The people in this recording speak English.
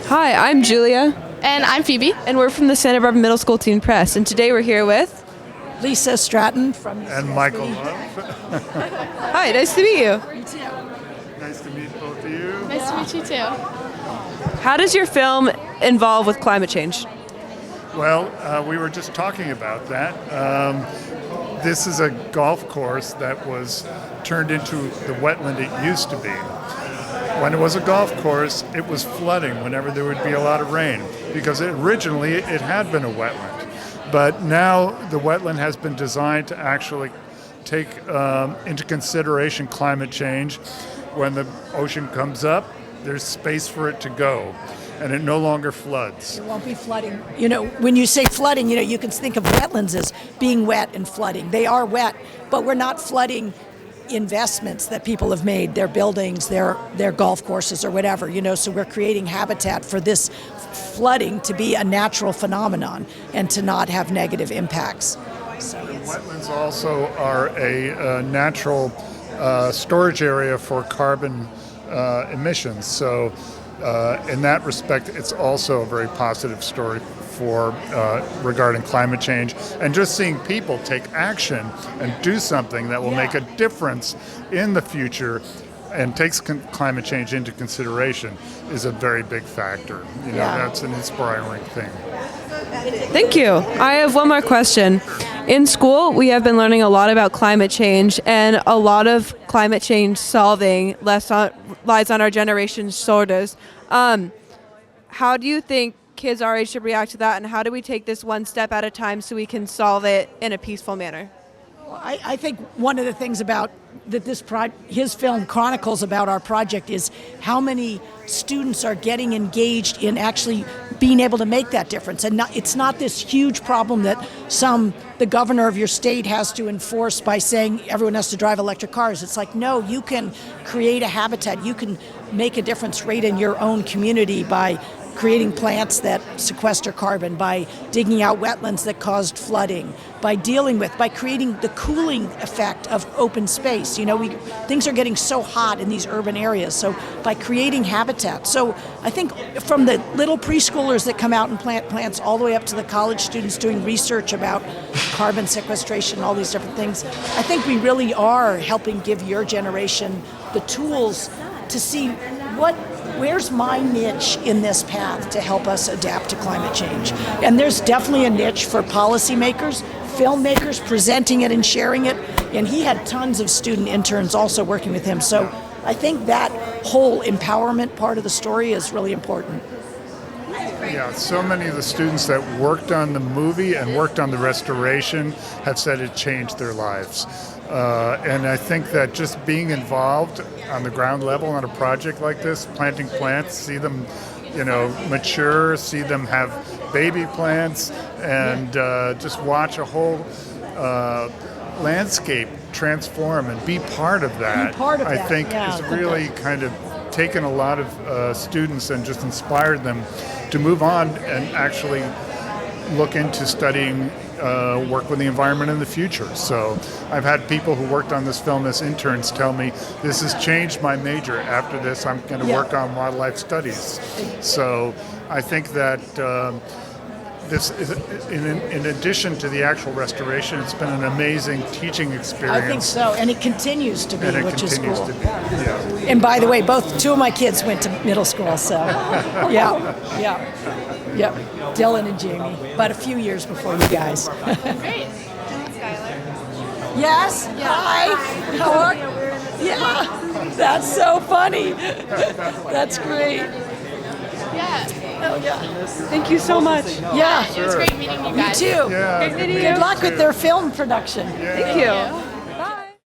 Hi, I'm Julia. And I'm Phoebe. And we're from the Santa Barbara Middle School Teen Press. And today we're here with... LISA STRATTON from UCSB. And Michael Love. Hi, nice to meet you. You too. Nice to meet both of you. Nice to meet you too. How does your film involve with climate change? Well, we were just talking about that. This is a golf course that was turned into the wetland it used to be. When it was a golf course, it was flooding whenever there would be a lot of rain, because originally it had been a wetland. But now the wetland has been designed to actually take into consideration climate change. When the ocean comes up, there's space for it to go, and it no longer floods. It won't be flooding. You know, when you say flooding, you can think of wetlands as being wet and flooding. They are wet, but we're not flooding investments that people have made, their buildings, their golf courses or whatever, so we're creating habitat for this flooding to be a natural phenomenon and to not have negative impacts. So wetlands also are a natural storage area for carbon emissions. So in that respect, it's also a very positive story for regarding climate change, and just seeing people take action and do something that will make a difference in the future and takes climate change into consideration is a very big factor. That's an inspiring thing. Thank you. I have one more question. In school, we have been learning a lot about climate change, and a lot of climate change solving lies on our generation's shoulders. How do you think kids our age should react to that, and how do we take this one step at a time so we can solve it in a peaceful manner? I think one of the things about that his film chronicles about our project is how many students are getting engaged in actually being able to make that difference. And it's not this huge problem that the governor of your state has to enforce by saying everyone has to drive electric cars. It's like, no, you can create a habitat. You can make a difference right in your own community by creating plants that sequester carbon, by digging out wetlands that caused flooding, by creating the cooling effect of open space. Things are getting so hot in these urban areas, so by creating habitat. So I think from the little preschoolers that come out and plant plants all the way up to the college students doing research about carbon sequestration, all these different things, I think we really are helping give your generation the tools to see where's my niche in this path to help us adapt to climate change. And there's definitely a niche for policymakers, filmmakers presenting it and sharing it. And he had tons of student interns also working with him. So I think that whole empowerment part of the story is really important. Yeah, so many of the students that worked on the movie and worked on the restoration have said it changed their lives. And I think that just being involved on the ground level on a project like this, planting plants, see them, mature, see them have baby plants, and just watch a whole landscape transform and be part of that. I think is really kind of taken a lot of students and just inspired them to move on and actually look into studying work with the environment in the future. So I've had people who worked on this film as interns tell me, this has changed my major. After this, I'm going to work on wildlife studies. So I think that this is, in addition to the actual restoration, it's been an amazing teaching experience. I think so, and it continues to be, which is cool. Yeah. And by the way, two of my kids went to middle school, so yeah. Dylan and Jamie, but a few years before you guys. Great. Skylar. Yes. Yeah. Hi. How are you? Yeah. That's so funny. That's great. Yeah. Oh yeah. Thank you so much. Yeah. It was great meeting you guys. You too. Yeah. Great meeting you. Good luck with their film production. Thank you.